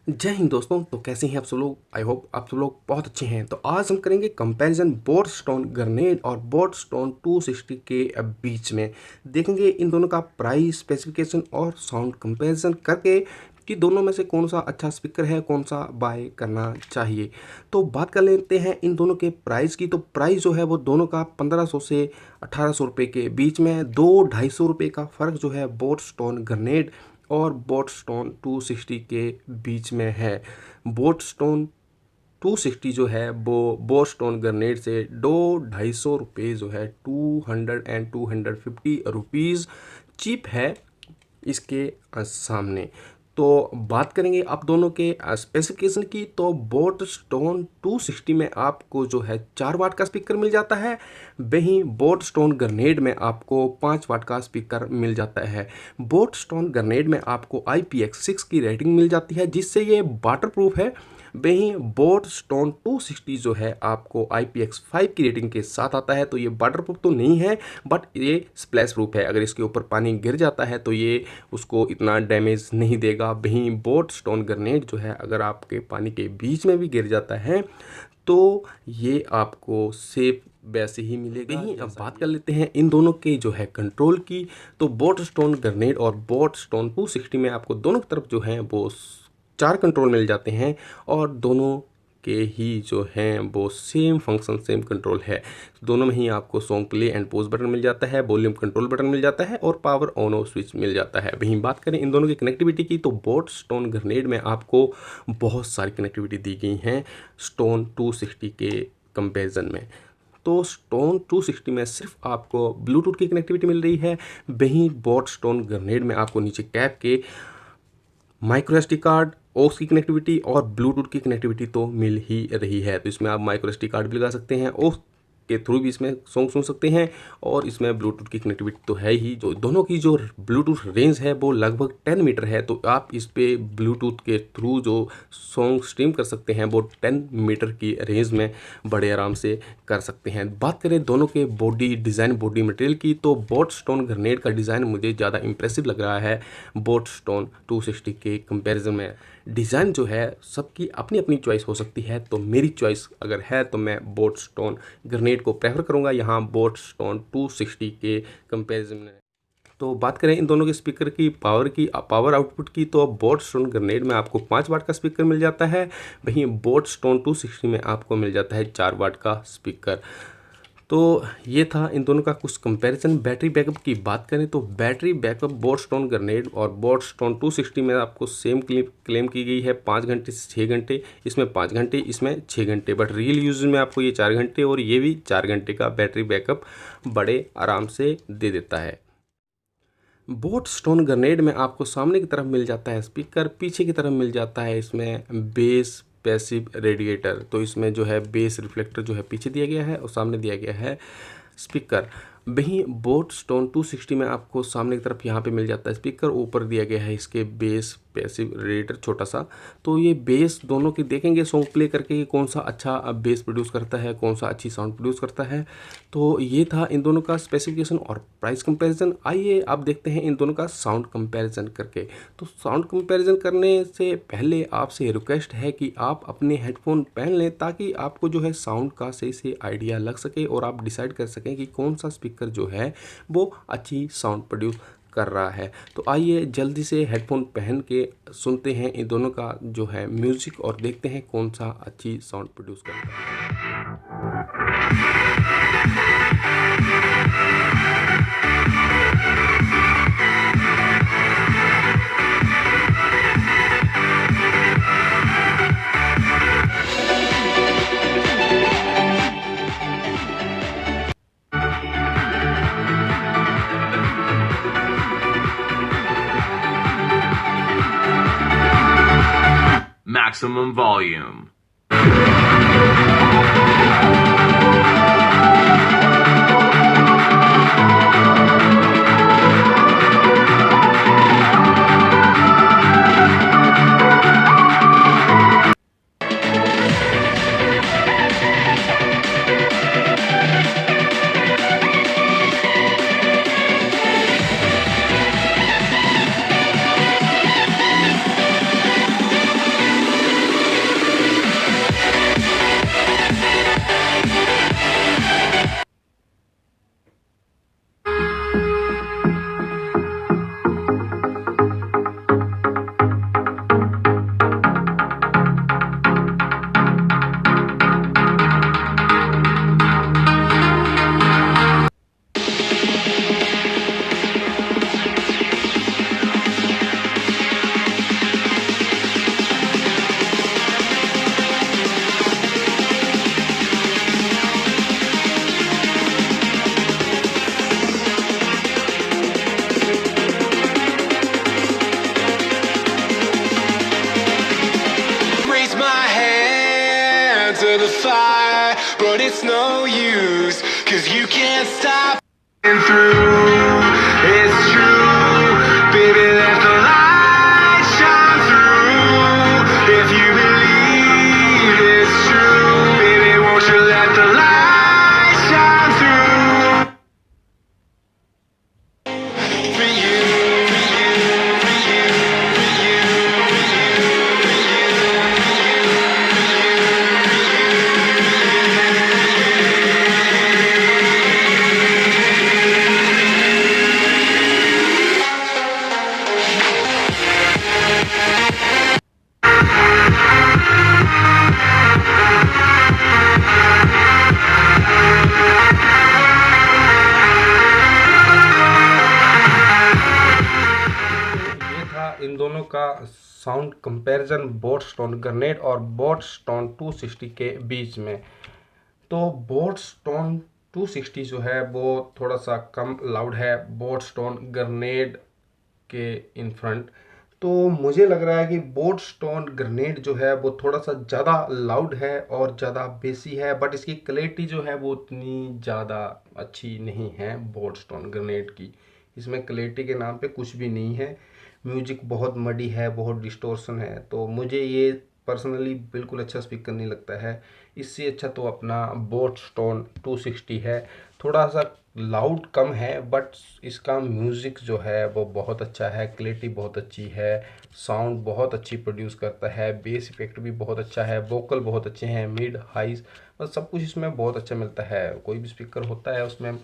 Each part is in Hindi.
जय हिंद दोस्तों। तो कैसे हैं आप सब लोग? आई होप आप सब लोग बहुत अच्छे हैं। तो आज हम करेंगे कंपैरिजन बोटस्टोन ग्रेनेड और बोटस्टोन 260 के बीच में। देखेंगे इन दोनों का प्राइस, स्पेसिफिकेशन और साउंड कंपैरिजन करके कि दोनों में से कौन सा अच्छा स्पीकर है, कौन सा बाय करना चाहिए। तो बात कर लेते हैं इन दोनों के प्राइस की। तो प्राइस जो है वो दोनों का 1500 से 1800 रुपये के बीच में है। 200-250 रुपये का फ़र्क जो है बोटस्टोन ग्रेनेड और बोटस्टोन 260 के बीच में है। बोटस्टोन 260 जो है वो बोटस्टोन ग्रेनेड से 200-250 रुपये जो है 200 and 250 रुपीज़ चीप है इसके सामने। तो बात करेंगे आप दोनों के स्पेसिफिकेशन की। तो बोटस्टोन 260 में आपको जो है 4 वाट का स्पीकर मिल जाता है, वहीं बोटस्टोन ग्रेनेड में आपको 5 वाट का स्पीकर मिल जाता है। बोटस्टोन ग्रेनेड में आपको IPX6 की रेटिंग मिल जाती है जिससे ये वाटरप्रूफ है, वहीं बोटस्टोन 260 जो है आपको IPX5 की रेटिंग के साथ आता है। तो ये वाटरप्रूफ तो नहीं है बट ये स्प्लैश प्रूफ है। अगर इसके ऊपर पानी गिर जाता है तो ये उसको इतना डैमेज नहीं देगा। वहीं बोटस्टोन ग्रेनेड जो है अगर आपके पानी के बीच में भी गिर जाता है तो ये आपको सेफ वैसे ही मिलेगा। वहीं अब बात कर लेते हैं इन दोनों के जो है कंट्रोल की। तो बोटस्टोन ग्रेनेड और बोटस्टोन 260 में आपको दोनों की तरफ जो है वो 4 कंट्रोल मिल जाते हैं और दोनों के ही जो हैं वो सेम फंक्शन, सेम कंट्रोल है। दोनों में ही आपको song play and pause button मिल जाता है, वॉल्यूम कंट्रोल बटन मिल जाता है और पावर ऑन ऑफ स्विच मिल जाता है। वहीं बात करें इन दोनों की कनेक्टिविटी की तो बोटस्टोन ग्रेनेड में आपको बहुत सारी कनेक्टिविटी दी गई हैं स्टोन 260 के कंपेरिजन में। तो स्टोन 260 में सिर्फ आपको ब्लूटूथ की कनेक्टिविटी मिल रही है, वहीं बोटस्टोन ग्रेनेड में आपको नीचे कैप के माइक्रो SD कार्ड, ऑक्स की कनेक्टिविटी और ब्लूटूथ की कनेक्टिविटी तो मिल ही रही है। तो इसमें आप माइक्रो SD कार्ड भी लगा सकते हैं, ऑक्स के थ्रू भी इसमें सॉन्ग सुन सकते हैं और इसमें ब्लूटूथ की कनेक्टिविटी तो है ही। जो दोनों की जो ब्लूटूथ रेंज है वो लगभग 10 मीटर है। तो आप इस पे ब्लूटूथ के थ्रू जो सॉन्ग स्ट्रीम कर सकते हैं वो 10 मीटर की रेंज में बड़े आराम से कर सकते हैं। बात करें दोनों के बॉडी डिज़ाइन, बॉडी मटेरियल की, तो बोटस्टोन ग्रेनेड का डिज़ाइन मुझे ज़्यादा इंप्रेसिव लग रहा है बोटस्टोन 260 के कंपैरिजन में। डिज़ाइन जो है सबकी अपनी अपनी चॉइस हो सकती है, तो मेरी चॉइस अगर है तो मैं बोटस्टोन ग्रेनेड को प्रेफर करूंगा यहाँ बोटस्टोन 260 के कंपैरिजन में। तो बात करें इन दोनों के स्पीकर की पावर आउटपुट की, तो बोटस्टोन ग्रेनेड में आपको 5 वाट का स्पीकर मिल जाता है, वहीं बोटस्टोन 260 में आपको मिल जाता है 4 वाट का स्पीकर। तो ये था इन दोनों का कुछ कंपैरिजन। बैटरी बैकअप की बात करें तो बैटरी बैकअप बोटस्टोन ग्रेनेड और बोटस्टोन 260 में आपको सेम क्लेम की गई है 5 घंटे से 6 घंटे। इसमें 5 घंटे, इसमें 6 घंटे, बट रियल यूज में आपको ये 4 घंटे और ये भी 4 घंटे का बैटरी बैकअप बड़े आराम से दे देता है। बोटस्टोन ग्रेनेड में आपको सामने की तरफ मिल जाता है स्पीकर, पीछे की तरफ मिल जाता है इसमें बेस पैसिव रेडिएटर। तो इसमें जो है बेस रिफ्लेक्टर जो है पीछे दिया गया है और सामने दिया गया है स्पीकर। वहीं बोटस्टोन 260 में आपको सामने की तरफ यहाँ पे मिल जाता है स्पीकर, ऊपर दिया गया है इसके बेस पैसिव रेडिएटर छोटा सा। तो ये बेस दोनों की देखेंगे सॉन्ग प्ले करके कौन सा अच्छा बेस प्रोड्यूस करता है, कौन सा अच्छी साउंड प्रोड्यूस करता है। तो ये था इन दोनों का स्पेसिफिकेशन और प्राइस कंपैरिजन। आइए आप देखते हैं इन दोनों का साउंड कंपैरिजन करके। तो साउंड कंपैरिजन करने से पहले आपसे रिक्वेस्ट है कि आप अपने हेडफोन पहन लें ताकि आपको जो है साउंड का सही से आइडिया लग सके और आप डिसाइड कर सकें कि कौन सा स्पीकर जो है वो अच्छी साउंड प्रोड्यूस कर रहा है। तो आइए जल्दी से हेडफोन पहन के सुनते हैं इन दोनों का जो है म्यूज़िक और देखते हैं कौन सा अच्छी साउंड प्रोड्यूस करता है। Maximum volume. fire, but it's no use, 'cause you can't stop through. It's true, baby, let the light shine through. If you believe it's true, baby, won't you let the light shine through? For you, for you, for you, for you, for you, ये था इन दोनों का sound comparison boat stone grenade और बोट स्टोन 260 के बीच में। तो बोट स्टोन 260 जो है वो थोड़ा सा कम लाउड है बोट स्टोन ग्रेनेड के इन फ्रंट। तो मुझे लग रहा है कि बोट स्टोन ग्रेनेड जो है वो थोड़ा सा ज़्यादा लाउड है और ज़्यादा बेसी है, बट इसकी क्लैरिटी जो है वो उतनी ज़्यादा अच्छी नहीं है बोट स्टोन ग्रेनेड की। इसमें क्लैरिटी के नाम पे कुछ भी नहीं है, म्यूजिक बहुत मडी है, बहुत डिस्टोर्शन है। तो मुझे ये पर्सनली बिल्कुल अच्छा स्पीकर नहीं लगता है। इससे अच्छा तो अपना बोट स्टोन 260 है, थोड़ा सा लाउड कम है बट इसका म्यूज़िक जो है वो बहुत अच्छा है, क्लैरिटी बहुत अच्छी है, साउंड बहुत अच्छी प्रोड्यूस करता है, बेस इफेक्ट भी बहुत अच्छा है, वोकल बहुत अच्छे हैं, मिड हाइज बस सब कुछ इसमें बहुत अच्छा मिलता है। कोई भी स्पीकर होता है उसमें हम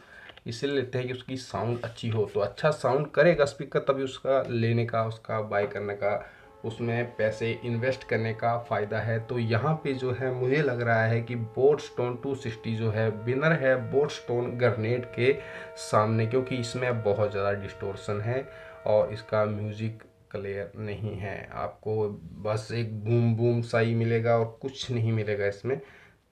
इसलिए लेते हैं कि उसकी साउंड अच्छी हो, तो अच्छा साउंड करेगा स्पीकर तभी उसका लेने का, उसका बाय करने का, उसमें पैसे इन्वेस्ट करने का फ़ायदा है। तो यहाँ पे जो है मुझे लग रहा है कि बोट स्टोन 260 जो है विनर है बोट स्टोन ग्रेनेड के सामने, क्योंकि इसमें बहुत ज़्यादा डिस्टोर्शन है और इसका म्यूज़िक क्लियर नहीं है। आपको बस एक बूम बूम सा ही मिलेगा और कुछ नहीं मिलेगा इसमें।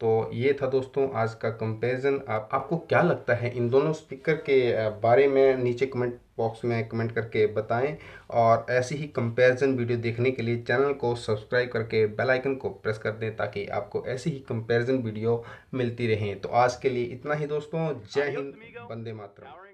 तो ये था दोस्तों आज का कंपैरिजन। आपको क्या लगता है इन दोनों स्पीकर के बारे में, नीचे कमेंट बॉक्स में कमेंट करके बताएं। और ऐसी ही कंपैरिजन वीडियो देखने के लिए चैनल को सब्सक्राइब करके बेल आइकन को प्रेस कर दें ताकि आपको ऐसी ही कंपैरिजन वीडियो मिलती रहें। तो आज के लिए इतना ही दोस्तों, जय हिंद, वंदे मातरम।